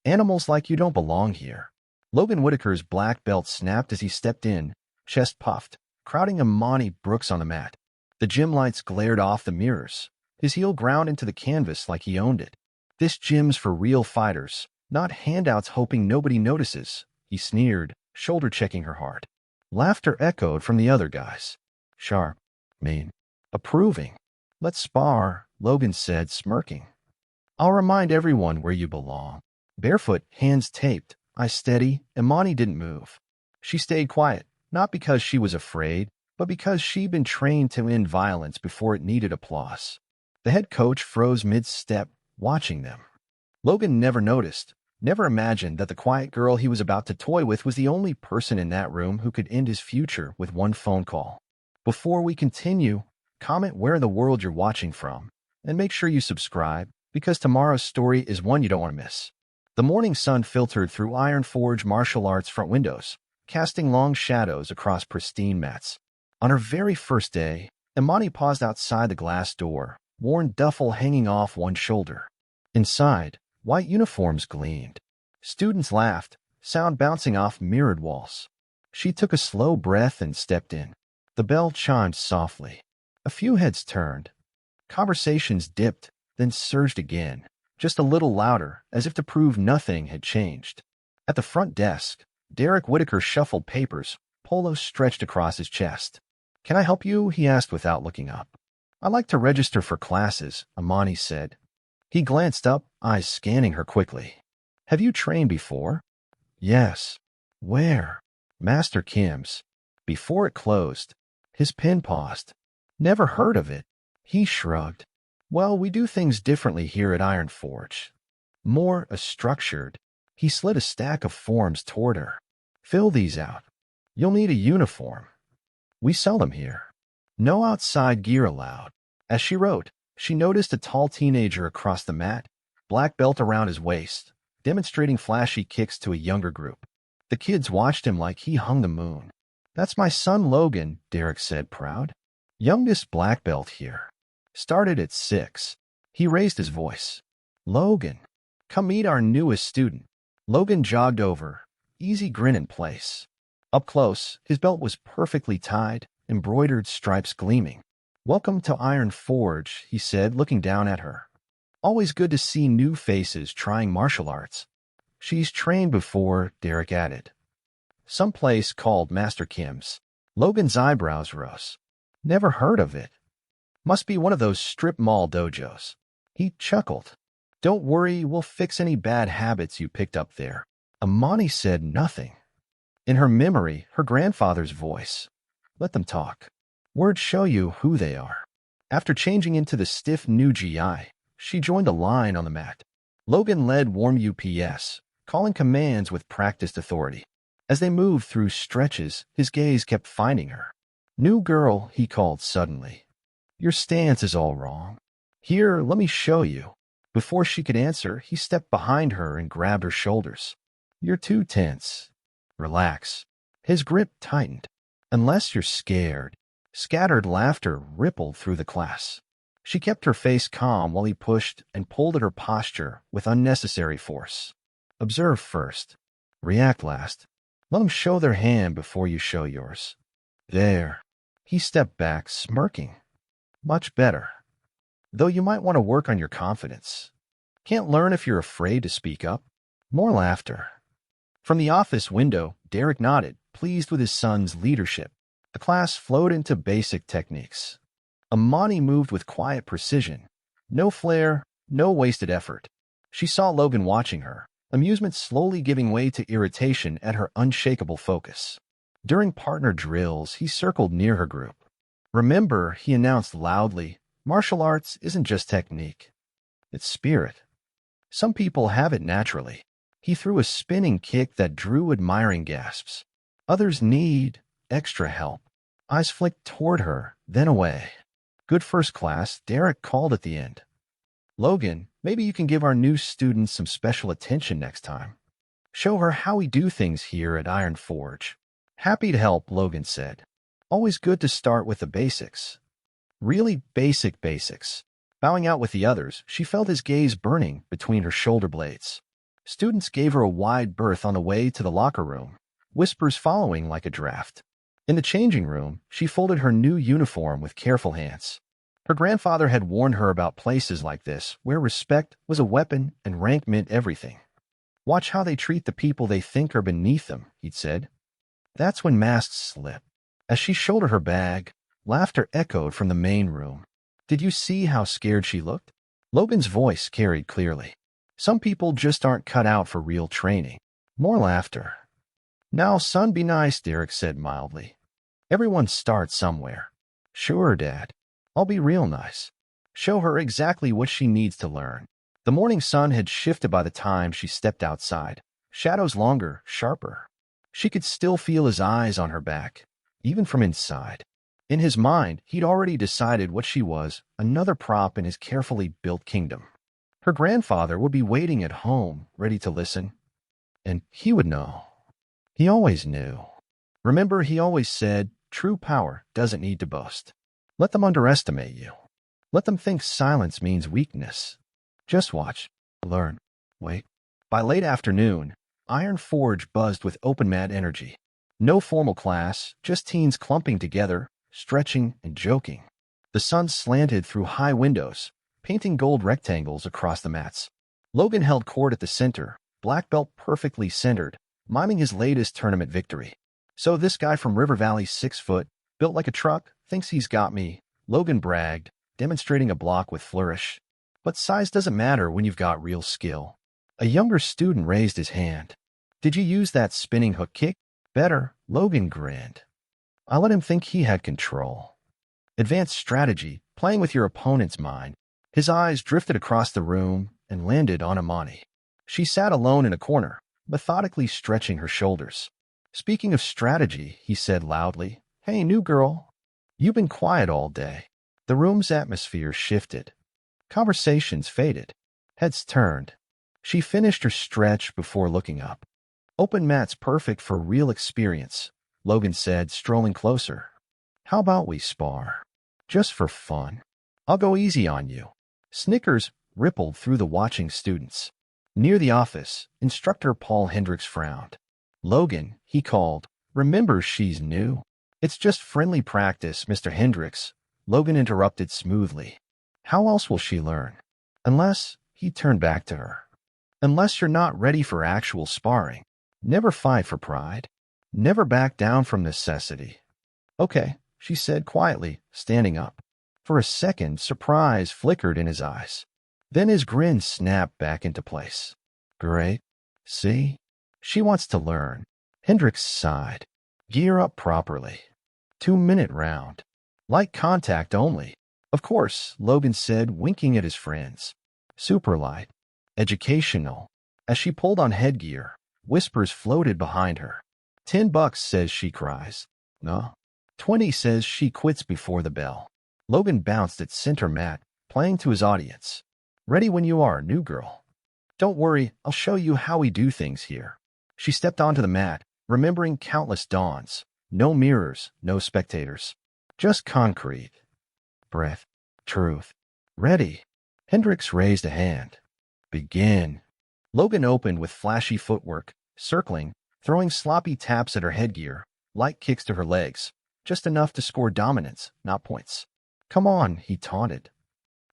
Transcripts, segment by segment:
Animals like you don't belong here. Logan Whitaker's black belt snapped as he stepped in, chest puffed, crowding Immani Brooks on the mat. The gym lights glared off the mirrors. His heel ground into the canvas like he owned it. This gym's for real fighters, not handouts hoping nobody notices, he sneered, shoulder-checking her hard. Laughter echoed from the other guys. Sharp, mean, approving. Let's spar, Logan said, smirking. I'll remind everyone where you belong. Barefoot, hands taped, eyes steady, Immani didn't move. She stayed quiet, not because she was afraid, but because she'd been trained to end violence before it needed applause. The head coach froze mid-step, watching them. Logan never noticed, never imagined that the quiet girl he was about to toy with was the only person in that room who could end his future with one phone call. Before we continue, comment where in the world you're watching from, and make sure you subscribe, because tomorrow's story is one you don't want to miss. The morning sun filtered through Iron Forge martial arts front windows, casting long shadows across pristine mats. On her very first day, Immani paused outside the glass door, worn duffel hanging off one shoulder. Inside, white uniforms gleamed. Students laughed, sound bouncing off mirrored walls. She took a slow breath and stepped in. The bell chimed softly. A few heads turned. Conversations dipped, then surged again, just a little louder, as if to prove nothing had changed. At the front desk, Derek Whitaker shuffled papers, polo stretched across his chest. Can I help you? He asked without looking up. I'd like to register for classes, Immani said. He glanced up, eyes scanning her quickly. Have you trained before? Yes. Where? Master Kim's. Before it closed. His pen paused. Never heard of it. He shrugged. Well, we do things differently here at Iron Forge. More structured. He slid a stack of forms toward her. Fill these out. You'll need a uniform. We sell them here. No outside gear allowed. As she wrote, she noticed a tall teenager across the mat, black belt around his waist, demonstrating flashy kicks to a younger group. The kids watched him like he hung the moon. That's my son Logan, Derek said, proud. Youngest black belt here. Started at 6. He raised his voice. Logan, come meet our newest student. Logan jogged over, easy grin in place. Up close, his belt was perfectly tied, embroidered stripes gleaming. Welcome to Iron Forge, he said, looking down at her. Always good to see new faces trying martial arts. She's trained before, Derek added. Some place called Master Kim's. Logan's eyebrows rose. Never heard of it. Must be one of those strip mall dojos. He chuckled. Don't worry, we'll fix any bad habits you picked up there. Immani said nothing. In her memory, her grandfather's voice. Let them talk. Words show you who they are. After changing into the stiff new GI, she joined a line on the mat. Logan led warm UPS, calling commands with practiced authority. As they moved through stretches, his gaze kept finding her. New girl, he called suddenly. Your stance is all wrong. Here, let me show you. Before she could answer, he stepped behind her and grabbed her shoulders. You're too tense. Relax. His grip tightened. Unless you're scared. Scattered laughter rippled through the class. She kept her face calm while he pushed and pulled at her posture with unnecessary force. Observe first. React last. Let them show their hand before you show yours. There. He stepped back, smirking. Much better. Though you might want to work on your confidence. Can't learn if you're afraid to speak up. More laughter. From the office window, Derek nodded, pleased with his son's leadership. The class flowed into basic techniques. Immani moved with quiet precision. No flair, no wasted effort. She saw Logan watching her, amusement slowly giving way to irritation at her unshakable focus. During partner drills, he circled near her group. Remember, he announced loudly, martial arts isn't just technique. It's spirit. Some people have it naturally. He threw a spinning kick that drew admiring gasps. Others need extra help. Eyes flicked toward her, then away. Good first class, Derek called at the end. Logan, maybe you can give our new students some special attention next time. Show her how we do things here at Iron Forge. Happy to help, Logan said. Always good to start with the basics. Really basic basics. Bowing out with the others, she felt his gaze burning between her shoulder blades. Students gave her a wide berth on the way to the locker room, whispers following like a draft. In the changing room, she folded her new uniform with careful hands. Her grandfather had warned her about places like this, where respect was a weapon and rank meant everything. Watch how they treat the people they think are beneath them, he'd said. That's when masks slip. As she shouldered her bag, laughter echoed from the main room. Did you see how scared she looked? Logan's voice carried clearly. Some people just aren't cut out for real training. More laughter. Now, son, be nice, Derek said mildly. Everyone starts somewhere. Sure, Dad. I'll be real nice. Show her exactly what she needs to learn. The morning sun had shifted by the time she stepped outside. Shadows longer, sharper. She could still feel his eyes on her back, even from inside. In his mind, he'd already decided what she was, another prop in his carefully built kingdom. Her grandfather would be waiting at home, ready to listen. And he would know. He always knew. Remember, he always said, true power doesn't need to boast. Let them underestimate you. Let them think silence means weakness. Just watch, learn, wait. By late afternoon, Iron Forge buzzed with open-mat energy. No formal class, just teens clumping together, stretching and joking. The sun slanted through high windows, painting gold rectangles across the mats. Logan held court at the center, black belt perfectly centered, miming his latest tournament victory. So this guy from River Valley, 6 foot, built like a truck, thinks he's got me, Logan bragged, demonstrating a block with flourish. But size doesn't matter when you've got real skill. A younger student raised his hand. Did you use that spinning hook kick? Better, Logan grinned. I let him think he had control. Advanced strategy, playing with your opponent's mind. His eyes drifted across the room and landed on Immani. She sat alone in a corner, methodically stretching her shoulders. Speaking of strategy, he said loudly, Hey, new girl. You've been quiet all day. The room's atmosphere shifted. Conversations faded. Heads turned. She finished her stretch before looking up. Open mat's perfect for real experience, Logan said, strolling closer. How about we spar? Just for fun. I'll go easy on you. Snickers rippled through the watching students. Near the office, instructor Paul Hendricks frowned. Logan, he called, remember she's new. It's just friendly practice, Mr. Hendricks, Logan interrupted smoothly. How else will she learn? Unless, he turned back to her. Unless you're not ready for actual sparring. Never fight for pride. Never back down from necessity. Okay, she said quietly, standing up. For a second, surprise flickered in his eyes. Then his grin snapped back into place. Great. See? She wants to learn. Hendricks sighed. Gear up properly. 2-minute round. Light contact only. Of course, Logan said, winking at his friends. Super light. Educational. As she pulled on headgear, whispers floated behind her. $10, says she cries. No. 20, says she quits before the bell. Logan bounced at center mat, playing to his audience. Ready when you are, new girl. Don't worry, I'll show you how we do things here. She stepped onto the mat, remembering countless dawns. No mirrors, no spectators. Just concrete. Breath. Truth. Ready. Hendricks raised a hand. Begin. Logan opened with flashy footwork, circling, throwing sloppy taps at her headgear, light kicks to her legs, just enough to score dominance, not points. Come on, he taunted.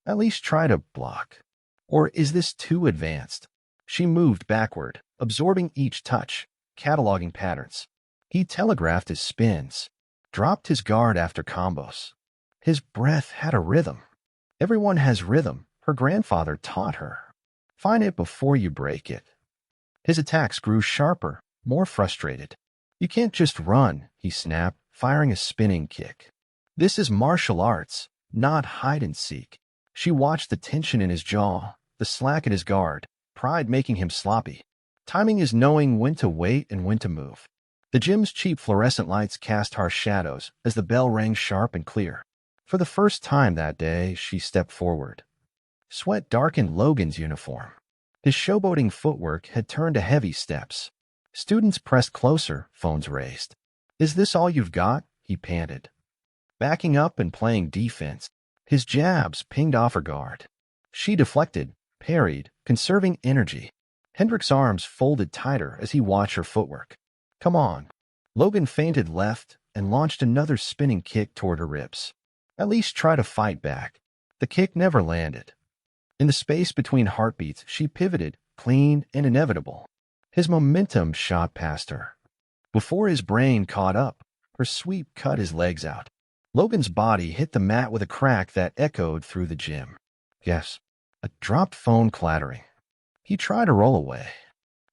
At least try to block. Or is this too advanced? She moved backward, absorbing each touch, cataloging patterns. He telegraphed his spins, dropped his guard after combos. His breath had a rhythm. Everyone has rhythm, her grandfather taught her. Find it before you break it. His attacks grew sharper, more frustrated. You can't just run, he snapped, firing a spinning kick. This is martial arts, not hide-and-seek. She watched the tension in his jaw, the slack in his guard, pride making him sloppy. Timing is knowing when to wait and when to move. The gym's cheap fluorescent lights cast harsh shadows as the bell rang sharp and clear. For the first time that day, she stepped forward. Sweat darkened Logan's uniform. His showboating footwork had turned to heavy steps. Students pressed closer, phones raised. Is this all you've got? He panted. Backing up and playing defense. His jabs pinged off her guard. She deflected, parried, conserving energy. Hendricks' arms folded tighter as he watched her footwork. Come on. Logan feinted left and launched another spinning kick toward her ribs. At least try to fight back. The kick never landed. In the space between heartbeats, she pivoted, clean and inevitable. His momentum shot past her. Before his brain caught up, her sweep cut his legs out. Logan's body hit the mat with a crack that echoed through the gym. Yes, a dropped phone clattering. He tried to roll away.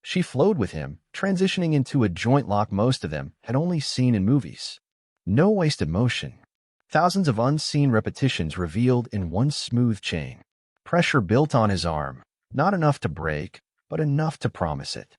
She flowed with him, transitioning into a joint lock most of them had only seen in movies. No wasted motion. Thousands of unseen repetitions revealed in one smooth chain. Pressure built on his arm, not enough to break, but enough to promise it.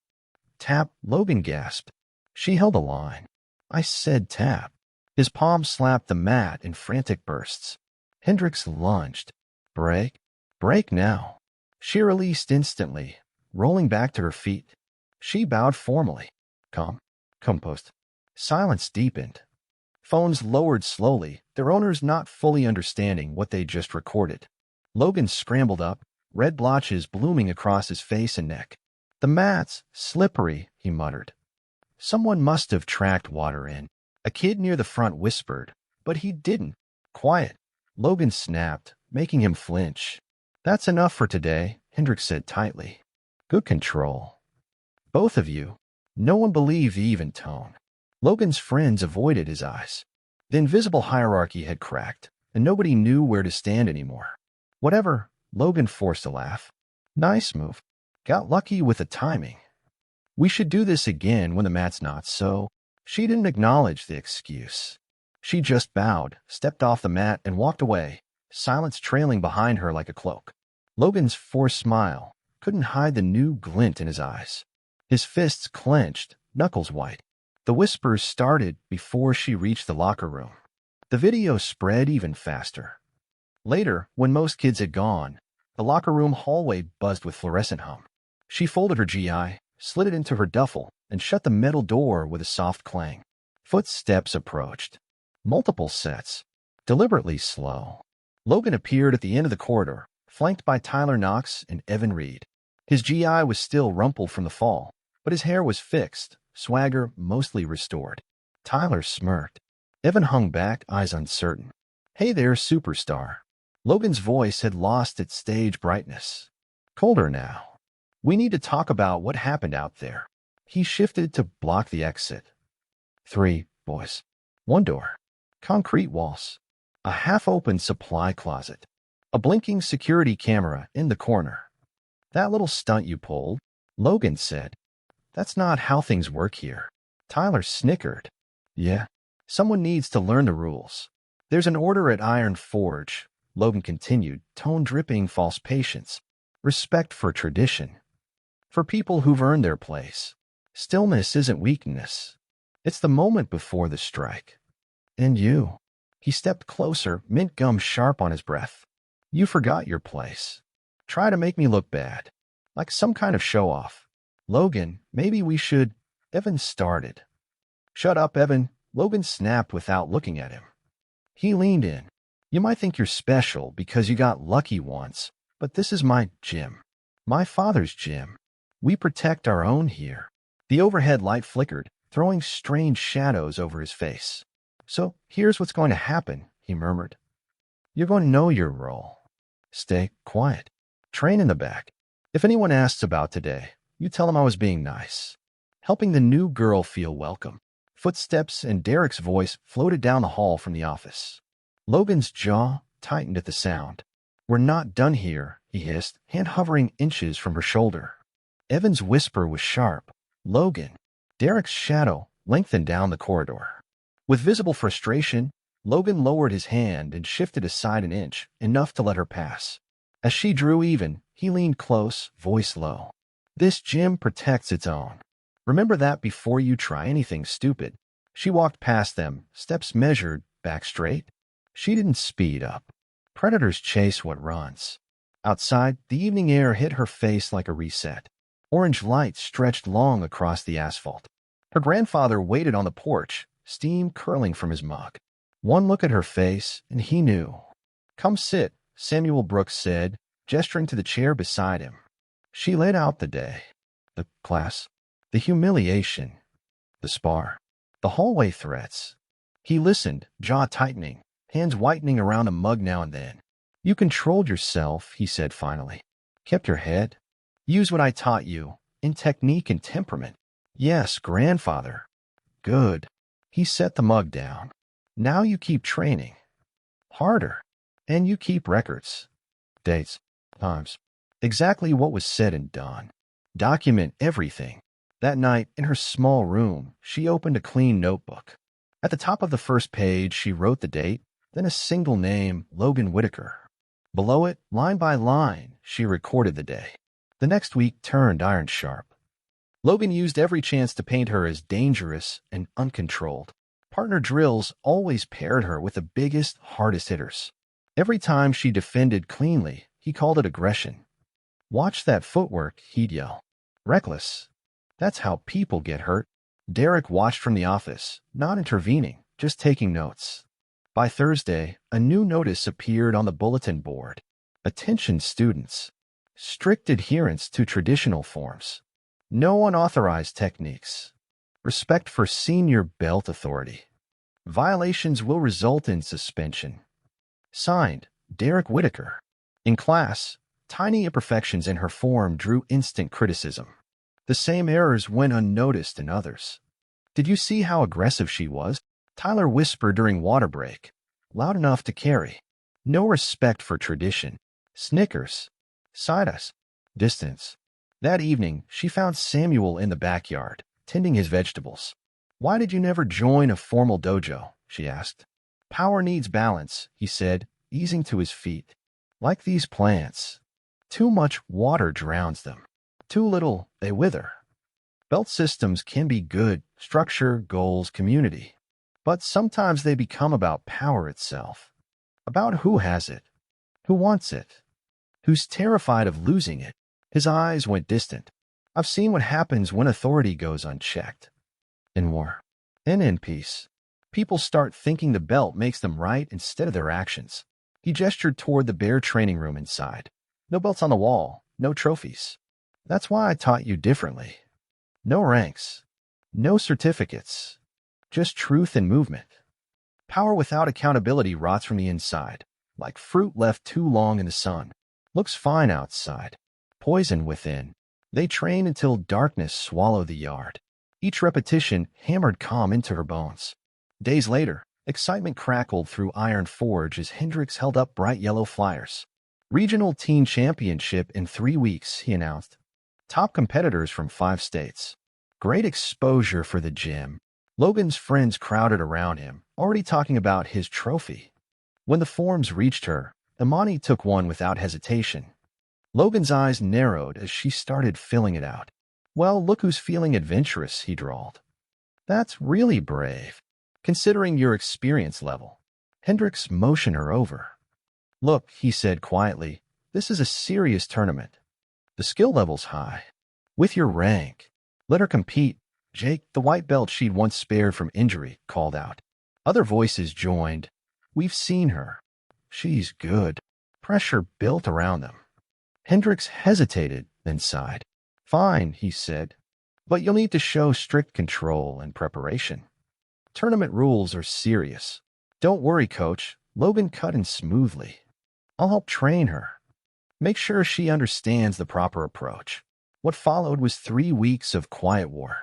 Tap, Logan gasped. She held a line. I said tap. His palm slapped the mat in frantic bursts. Hendricks lunged. Break. Break now. She released instantly, rolling back to her feet. She bowed formally. Calm. Composed. Silence deepened. Phones lowered slowly, their owners not fully understanding what they just recorded. Logan scrambled up, red blotches blooming across his face and neck. The mat's slippery, he muttered. Someone must have tracked water in. A kid near the front whispered, but he didn't. Quiet. Logan snapped, making him flinch. That's enough for today, Hendricks said tightly. Good control. Both of you. No one believed the even tone. Logan's friends avoided his eyes. The invisible hierarchy had cracked, and nobody knew where to stand anymore. Whatever, Logan forced a laugh. Nice move. Got lucky with the timing. We should do this again when the mat's not so. She didn't acknowledge the excuse. She just bowed, stepped off the mat, and walked away, silence trailing behind her like a cloak. Logan's forced smile couldn't hide the new glint in his eyes. His fists clenched, knuckles white. The whispers started before she reached the locker room. The video spread even faster. Later, when most kids had gone, the locker room hallway buzzed with fluorescent hum. She folded her GI, slid it into her duffel, and shut the metal door with a soft clang. Footsteps approached. Multiple sets. Deliberately slow. Logan appeared at the end of the corridor, flanked by Tyler Knox and Evan Reed. His GI was still rumpled from the fall, but his hair was fixed, swagger mostly restored. Tyler smirked. Evan hung back, eyes uncertain. Hey there, superstar. Logan's voice had lost its stage brightness. Colder now. We need to talk about what happened out there. He shifted to block the exit. 3 boys. 1 door. Concrete walls. A half-open supply closet. A blinking security camera in the corner. That little stunt you pulled, Logan said. That's not how things work here. Tyler snickered. Yeah. Someone needs to learn the rules. There's an order at Iron Forge, Logan continued, tone dripping false patience. Respect for tradition. For people who've earned their place. Stillness isn't weakness. It's the moment before the strike. And you. He stepped closer, mint gum sharp on his breath. You forgot your place. Try to make me look bad. Like some kind of show-off. Logan, maybe we should... Evan started. Shut up, Evan. Logan snapped without looking at him. He leaned in. You might think you're special because you got lucky once, but this is my gym. My father's gym. We protect our own here. The overhead light flickered, throwing strange shadows over his face. So here's what's going to happen, he murmured. You're going to know your role. Stay quiet. Train in the back. If anyone asks about today, you tell them I was being nice. Helping the new girl feel welcome. Footsteps and Derek's voice floated down the hall from the office. Logan's jaw tightened at the sound. We're not done here, he hissed, hand hovering inches from her shoulder. Evan's whisper was sharp. Logan. Derek's shadow lengthened down the corridor. With visible frustration, Logan lowered his hand and shifted aside an inch, enough to let her pass. As she drew even, he leaned close, voice low. This gym protects its own. Remember that before you try anything stupid. She walked past them, steps measured, back straight. She didn't speed up. Predators chase what runs. Outside, the evening air hit her face like a reset. Orange light stretched long across the asphalt. Her grandfather waited on the porch, steam curling from his mug. One look at her face, and he knew. Come sit, Samuel Brooks said, gesturing to the chair beside him. She laid out the day. The class. The humiliation. The spar. The hallway threats. He listened, jaw tightening, hands whitening around a mug now and then. You controlled yourself, he said finally. Kept your head. Use what I taught you, in technique and temperament. Yes, grandfather. Good. He set the mug down. Now you keep training. Harder. And you keep records. Dates. Times. Exactly what was said and done. Document everything. That night, in her small room, she opened a clean notebook. At the top of the first page, she wrote the date, then a single name, Logan Whitaker. Below it, line by line, she recorded the day. The next week turned iron sharp. Logan used every chance to paint her as dangerous and uncontrolled. Partner drills always paired her with the biggest, hardest hitters. Every time she defended cleanly, he called it aggression. Watch that footwork, he'd yell. Reckless. That's how people get hurt. Derek watched from the office, not intervening, just taking notes. By Thursday, a new notice appeared on the bulletin board. Attention students. Strict adherence to traditional forms. No unauthorized techniques. Respect for senior belt authority. Violations will result in suspension. Signed, Derek Whitaker. In class, tiny imperfections in her form drew instant criticism. The same errors went unnoticed in others. Did you see how aggressive she was? Tyler whispered during water break, loud enough to carry. No respect for tradition. Snickers. Side us. Distance. That evening, she found Samuel in the backyard, tending his vegetables. Why did you never join a formal dojo? She asked. Power needs balance, he said, easing to his feet. Like these plants. Too much water drowns them. Too little, they wither. Belt systems can be good, structure, goals, community. But sometimes they become about power itself. About who has it, who wants it, who's terrified of losing it. His eyes went distant. I've seen what happens when authority goes unchecked. In war. And in peace. People start thinking the belt makes them right instead of their actions. He gestured toward the bare training room inside. No belts on the wall, no trophies. That's why I taught you differently. No ranks. No certificates. Just truth and movement. Power without accountability rots from the inside, like fruit left too long in the sun. Looks fine outside. Poison within. They train until darkness swallowed the yard. Each repetition hammered calm into her bones. Days later, excitement crackled through Iron Forge as Hendricks held up bright yellow flyers. Regional Teen Championship in 3 weeks, he announced. Top competitors from 5 states. Great exposure for the gym. Logan's friends crowded around him, already talking about his trophy. When the forms reached her, Immani took one without hesitation. Logan's eyes narrowed as she started filling it out. Well, look who's feeling adventurous, he drawled. That's really brave, considering your experience level. Hendricks motioned her over. Look, he said quietly, this is a serious tournament. The skill level's high. With your rank. Let her compete. Jake, the white belt she'd once spared from injury, called out. Other voices joined. We've seen her. She's good. Pressure built around them. Hendricks hesitated, then sighed. Fine, he said. But you'll need to show strict control and preparation. Tournament rules are serious. Don't worry, coach. Logan cut in smoothly. I'll help train her. Make sure she understands the proper approach. What followed was 3 weeks of quiet war.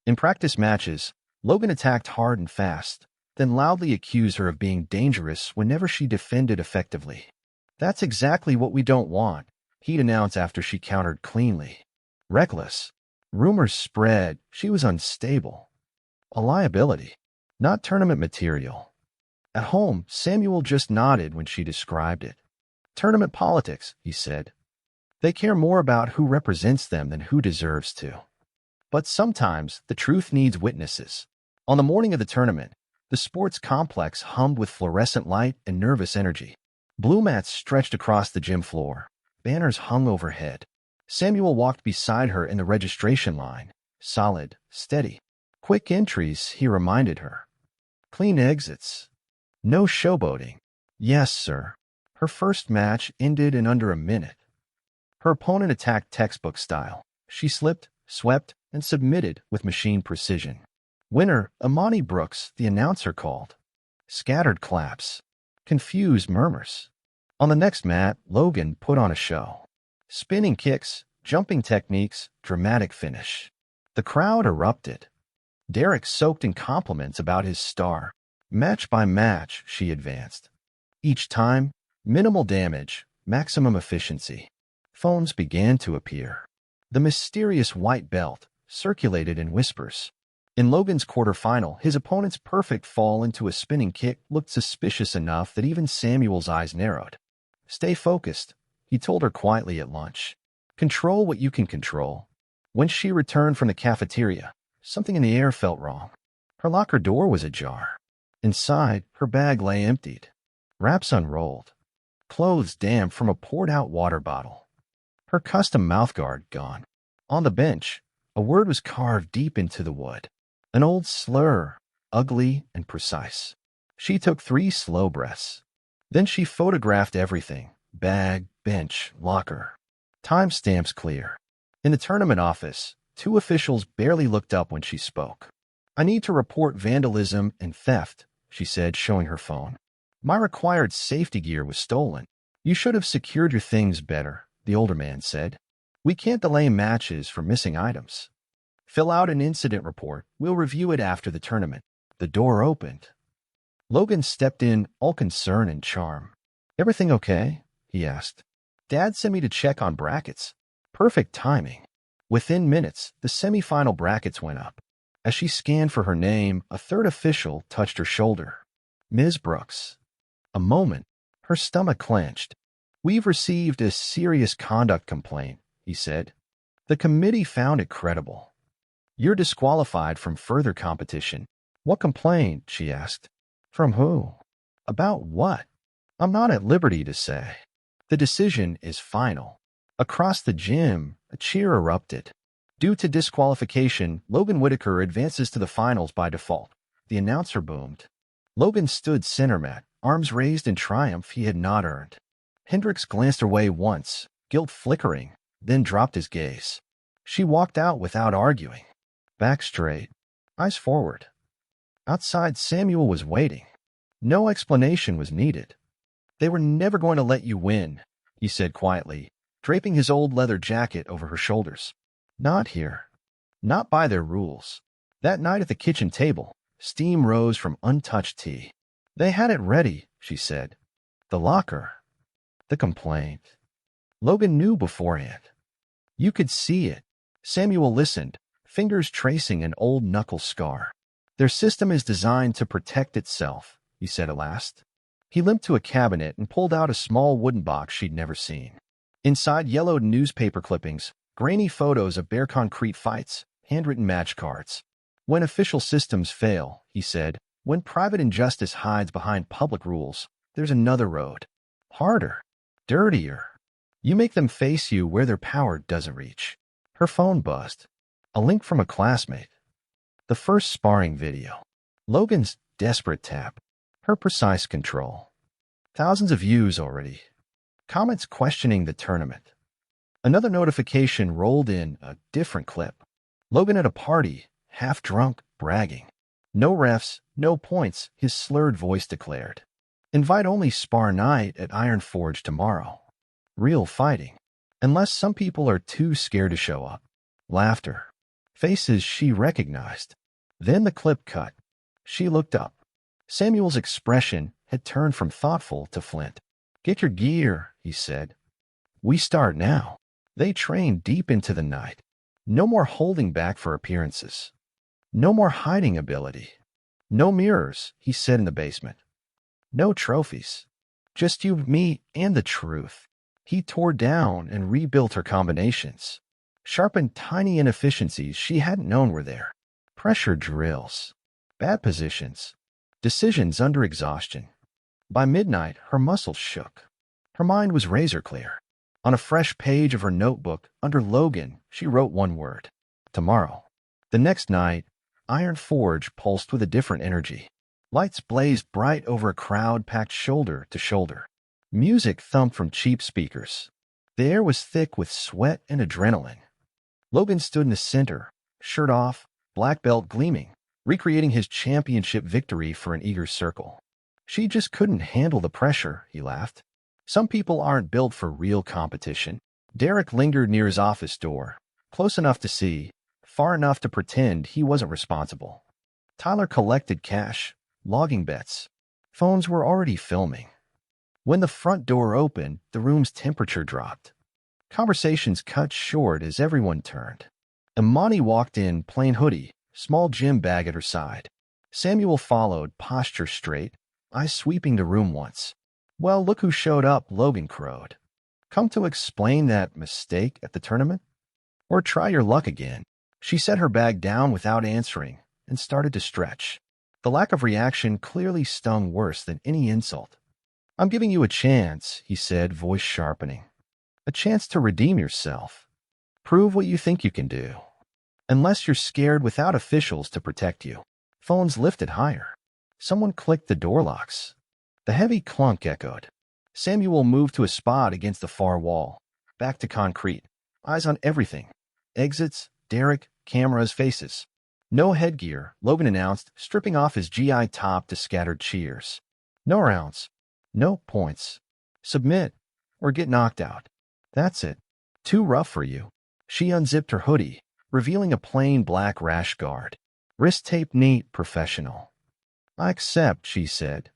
In practice matches, Logan attacked hard and fast, then loudly accused her of being dangerous whenever she defended effectively. That's exactly what we don't want, he'd announce after she countered cleanly. Reckless. Rumors spread she was unstable. A liability, not tournament material. At home, Samuel just nodded when she described it. Tournament politics, he said. They care more about who represents them than who deserves to. But sometimes the truth needs witnesses. On the morning of the tournament, the sports complex hummed with fluorescent light and nervous energy. Blue mats stretched across the gym floor. Banners hung overhead. Samuel walked beside her in the registration line. Solid, steady. Quick entries, he reminded her. Clean exits. No showboating. Yes, sir. Her first match ended in under a minute. Her opponent attacked textbook style. She slipped, swept, and submitted with machine precision. Winner, Immani Brooks, the announcer called. Scattered claps. Confused murmurs. On the next mat, Logan put on a show. Spinning kicks, jumping techniques, dramatic finish. The crowd erupted. Derek soaked in compliments about his star. Match by match, she advanced. Each time, minimal damage, maximum efficiency. Phones began to appear. The mysterious white belt circulated in whispers. In Logan's quarterfinal, his opponent's perfect fall into a spinning kick looked suspicious enough that even Samuel's eyes narrowed. Stay focused, he told her quietly at lunch. Control what you can control. When she returned from the cafeteria, something in the air felt wrong. Her locker door was ajar. Inside, her bag lay emptied. Wraps unrolled. Clothes damp from a poured-out water bottle. Her custom mouthguard gone. On the bench, a word was carved deep into the wood. An old slur, ugly and precise. She took 3 slow breaths. Then she photographed everything. Bag, bench, locker. Timestamps clear. In the tournament office, 2 officials barely looked up when she spoke. I need to report vandalism and theft, she said, showing her phone. My required safety gear was stolen. You should have secured your things better, the older man said. We can't delay matches for missing items. Fill out an incident report. We'll review it after the tournament. The door opened. Logan stepped in, all concern and charm. Everything okay? He asked. Dad sent me to check on brackets. Perfect timing. Within minutes, the semifinal brackets went up. As she scanned for her name, a third official touched her shoulder. Ms. Brooks. A moment, her stomach clenched. We've received a serious conduct complaint, he said. The committee found it credible. You're disqualified from further competition. What complaint? She asked. From who? About what? I'm not at liberty to say. The decision is final. Across the gym, a cheer erupted. Due to disqualification, Logan Whitaker advances to the finals by default. The announcer boomed. Logan stood center mat, arms raised in triumph he had not earned. Hendricks glanced away once, guilt flickering, then dropped his gaze. She walked out without arguing. Back straight, eyes forward. Outside, Samuel was waiting. No explanation was needed. They were never going to let you win, he said quietly, draping his old leather jacket over her shoulders. Not here. Not by their rules. That night at the kitchen table, steam rose from untouched tea. They had it ready, she said. The locker. The complaint. Logan knew beforehand. You could see it. Samuel listened, fingers tracing an old knuckle scar. Their system is designed to protect itself, he said at last. He limped to a cabinet and pulled out a small wooden box she'd never seen. Inside, yellowed newspaper clippings, grainy photos of bare concrete fights, handwritten match cards. When official systems fail, he said, when private injustice hides behind public rules, there's another road. Harder. Dirtier. You make them face you where their power doesn't reach. Her phone buzzed. A link from a classmate. The first sparring video. Logan's desperate tap. Her precise control. Thousands of views already. Comments questioning the tournament. Another notification rolled in, a different clip. Logan at a party, half drunk, bragging. No refs, no points, his slurred voice declared. Invite only Spar night at Iron Forge tomorrow. Real fighting. Unless some people are too scared to show up. Laughter. Faces she recognized. Then the clip cut. She looked up. Samuel's expression had turned from thoughtful to flint. Get your gear, he said. We start now. They trained deep into the night. No more holding back for appearances. No more hiding ability. No mirrors, he said in the basement. No trophies. Just you, me, and the truth. He tore down and rebuilt her combinations. Sharpened tiny inefficiencies she hadn't known were there. Pressure drills. Bad positions. Decisions under exhaustion. By midnight, her muscles shook. Her mind was razor clear. On a fresh page of her notebook, under Logan, she wrote one word. Tomorrow. The next night, Iron Forge pulsed with a different energy. Lights blazed bright over a crowd packed shoulder to shoulder. Music thumped from cheap speakers. The air was thick with sweat and adrenaline. Logan stood in the center, shirt off, black belt gleaming, recreating his championship victory for an eager circle. She just couldn't handle the pressure, he laughed. Some people aren't built for real competition. Derek lingered near his office door, close enough to see, far enough to pretend he wasn't responsible. Tyler collected cash, logging bets. Phones were already filming. When the front door opened, the room's temperature dropped. Conversations cut short as everyone turned. Immani walked in, plain hoodie, small gym bag at her side. Samuel followed, posture straight, eyes sweeping the room once. "Well, look who showed up," Logan crowed. "Come to explain that mistake at the tournament? Or try your luck again?" She set her bag down without answering and started to stretch. The lack of reaction clearly stung worse than any insult. "I'm giving you a chance," he said, voice sharpening. "A chance to redeem yourself. Prove what you think you can do. Unless you're scared without officials to protect you." Phones lifted higher. Someone clicked the door locks. The heavy clunk echoed. Samuel moved to a spot against the far wall, back to concrete, eyes on everything. Exits, Derek, cameras, faces. "No headgear," Logan announced, stripping off his GI top to scattered cheers. "No rounds. No points. Submit or get knocked out. That's it. Too rough for you." She unzipped her hoodie, revealing a plain black rash guard. Wrist tape neat, professional. "I accept," she said.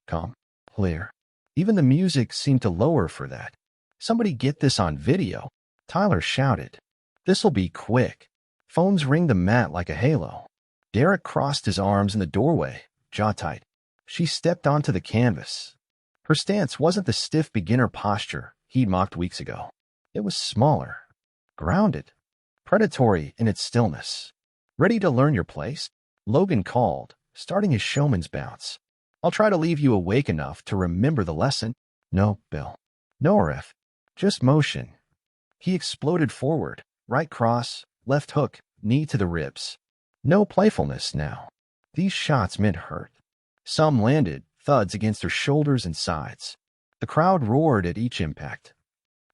Calm, clear. Even the music seemed to lower for that. "Somebody get this on video," Tyler shouted. "This'll be quick." Phones ringed the mat like a halo. Derek crossed his arms in the doorway, jaw tight. She stepped onto the canvas. Her stance wasn't the stiff beginner posture he'd mocked weeks ago. It was smaller, grounded, predatory in its stillness. "Ready to learn your place?" Logan called, starting his showman's bounce. "I'll try to leave you awake enough to remember the lesson." "No, Bill. No ref. Just motion." He exploded forward, right cross, left hook, knee to the ribs. No playfulness now. These shots meant hurt. Some landed, thuds against her shoulders and sides. The crowd roared at each impact.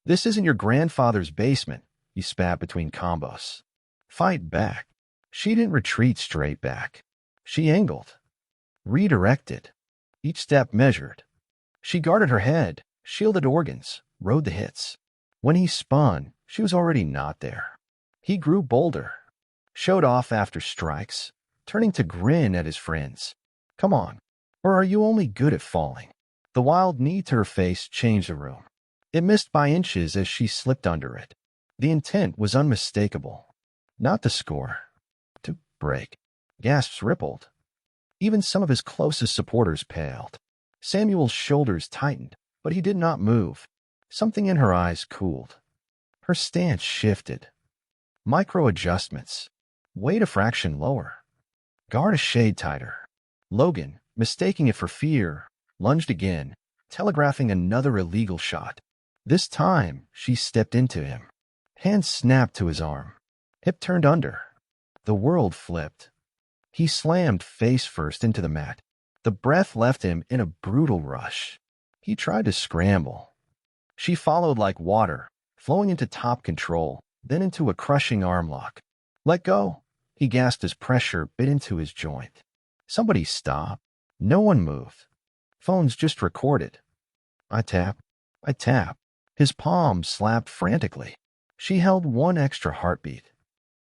"This isn't your grandfather's basement," he spat between combos. "Fight back." She didn't retreat straight back. She angled, redirected, each step measured. She guarded her head, shielded organs, rode the hits. When he spun, she was already not there. He grew bolder, showed off after strikes, turning to grin at his friends. "Come on. Or are you only good at falling?" The wild knee to her face changed the room. It missed by inches as she slipped under it. The intent was unmistakable. Not to score. To break. Gasps rippled. Even some of his closest supporters paled. Samuel's shoulders tightened, but he did not move. Something in her eyes cooled. Her stance shifted. Micro adjustments. Weight a fraction lower. Guard a shade tighter. Logan, mistaking it for fear, lunged again, telegraphing another illegal shot. This time, she stepped into him. Hand snapped to his arm. Hip turned under. The world flipped. He slammed face first into the mat. The breath left him in a brutal rush. He tried to scramble. She followed like water, flowing into top control, then into a crushing arm lock. "Let go," he gasped as pressure bit into his joint. Somebody stop. No one moved. Phones just recorded. I tap. His palms slapped frantically. She held one extra heartbeat.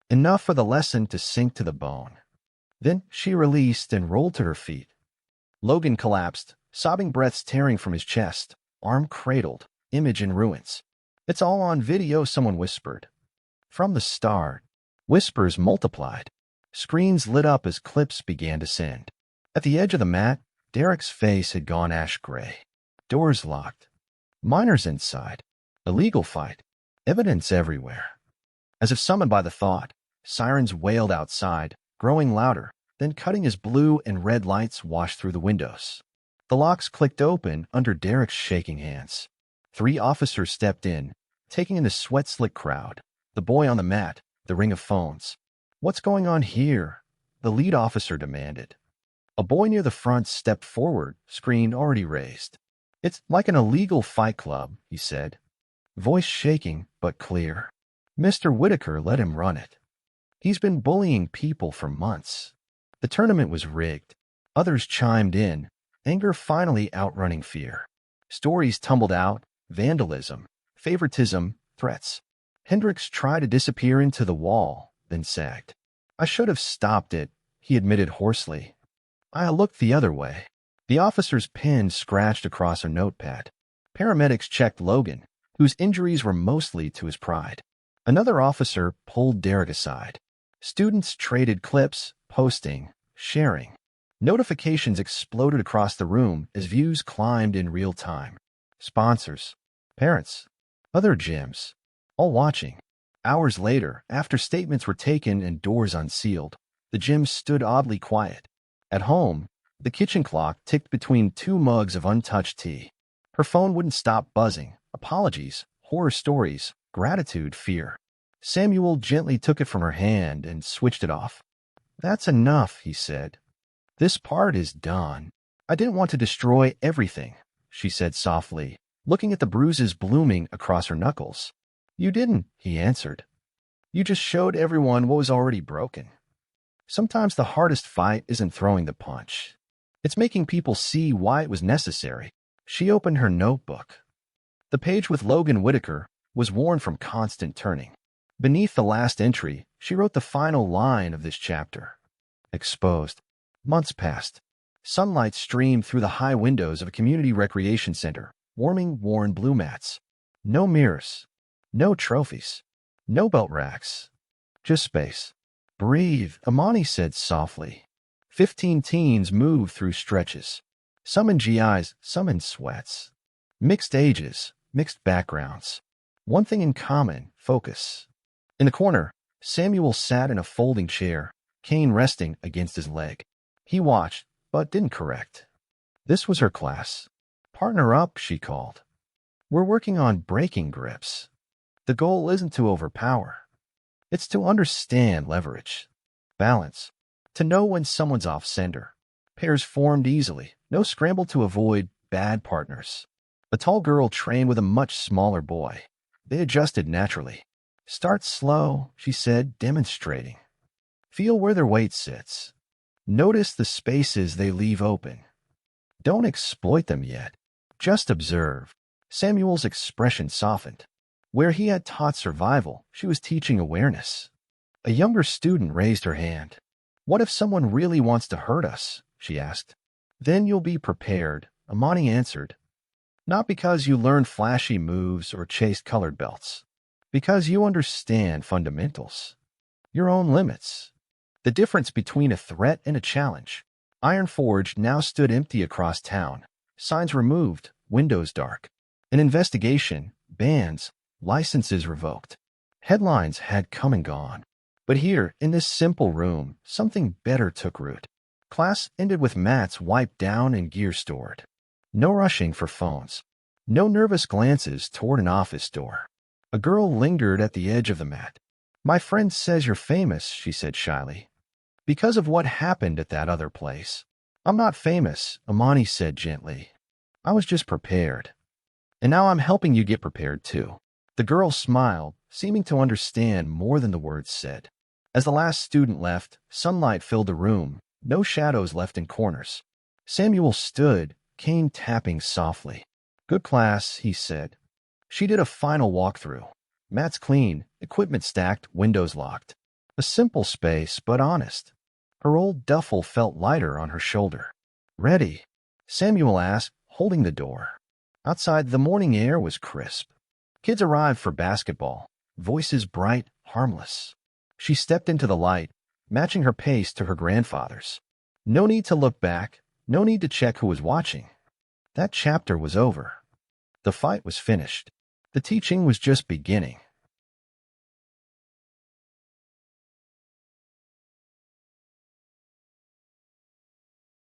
Enough for the lesson to sink to the bone. Then she released and rolled to her feet. Logan collapsed, sobbing breaths tearing from his chest, arm cradled, image in ruins. "It's all on video," someone whispered. From the start, whispers multiplied. Screens lit up as clips began to send. At the edge of the mat, Derek's face had gone ash gray. Doors locked. Minors inside. Illegal fight. Evidence everywhere. As if summoned by the thought, sirens wailed outside, growing louder, then cutting as blue and red lights washed through the windows. The locks clicked open under Derek's shaking hands. 3 officers stepped in, taking in the sweat-slick crowd, the boy on the mat, the ring of phones. "What's going on here?" the lead officer demanded. A boy near the front stepped forward, screen already raised. "It's like an illegal fight club," he said, voice shaking but clear. Mr. Whitaker let him run it. He's been bullying people for months. The tournament was rigged. Others chimed in, anger finally outrunning fear. Stories tumbled out, vandalism, favoritism, threats. Hendricks tried to disappear into the wall, then sagged. I should have stopped it, he admitted hoarsely. I looked the other way. The officer's pen scratched across a notepad. Paramedics checked Logan, whose injuries were mostly to his pride. Another officer pulled Derek aside. Students traded clips, posting, sharing. Notifications exploded across the room as views climbed in real time. Sponsors, parents, other gyms, all watching. Hours later, after statements were taken and doors unsealed, the gym stood oddly quiet. At home, the kitchen clock ticked between two mugs of untouched tea. Her phone wouldn't stop buzzing. Apologies, horror stories, gratitude, fear. Samuel gently took it from her hand and switched it off. That's enough, he said. This part is done. I didn't want to destroy everything, she said softly, looking at the bruises blooming across her knuckles. You didn't, he answered. You just showed everyone what was already broken. Sometimes the hardest fight isn't throwing the punch. It's making people see why it was necessary. She opened her notebook. The page with Logan Whitaker was worn from constant turning. Beneath the last entry, she wrote the final line of this chapter. Exposed. Months passed. Sunlight streamed through the high windows of a community recreation center, warming worn blue mats. No mirrors. No trophies. No belt racks. Just space. Breathe, Immani said softly. 15 teens moved through stretches. Some in GIs, some in sweats. Mixed ages, mixed backgrounds. One thing in common, focus. In the corner, Samuel sat in a folding chair, cane resting against his leg. He watched, but didn't correct. This was her class. Partner up, she called. We're working on breaking grips. The goal isn't to overpower. It's to understand leverage, balance, to know when someone's off center. Pairs formed easily, no scramble to avoid bad partners. A tall girl trained with a much smaller boy. They adjusted naturally. Start slow, she said, demonstrating. Feel where their weight sits. Notice the spaces they leave open. Don't exploit them yet. Just observe. Samuel's expression softened. Where he had taught survival, she was teaching awareness. A younger student raised her hand. What if someone really wants to hurt us? She asked. Then you'll be prepared, Immani answered. Not because you learned flashy moves or chased colored belts. Because you understand fundamentals. Your own limits. The difference between a threat and a challenge. Iron Forge now stood empty across town. Signs removed, windows dark. An investigation, bans, licenses revoked. Headlines had come and gone. But here, in this simple room, something better took root. Class ended with mats wiped down and gear stored. No rushing for phones. No nervous glances toward an office door. A girl lingered at the edge of the mat. My friend says you're famous, she said shyly. Because of what happened at that other place. I'm not famous, Immani said gently. I was just prepared. And now I'm helping you get prepared too. The girl smiled, seeming to understand more than the words said. As the last student left, sunlight filled the room, no shadows left in corners. Samuel stood, cane tapping softly. Good class, he said. She did a final walkthrough. Mats clean, equipment stacked, windows locked. A simple space, but honest. Her old duffel felt lighter on her shoulder. Ready? Samuel asked, holding the door. Outside, the morning air was crisp. Kids arrived for basketball, voices bright, harmless. She stepped into the light, matching her pace to her grandfather's. No need to look back, no need to check who was watching. That chapter was over. The fight was finished. The teaching was just beginning.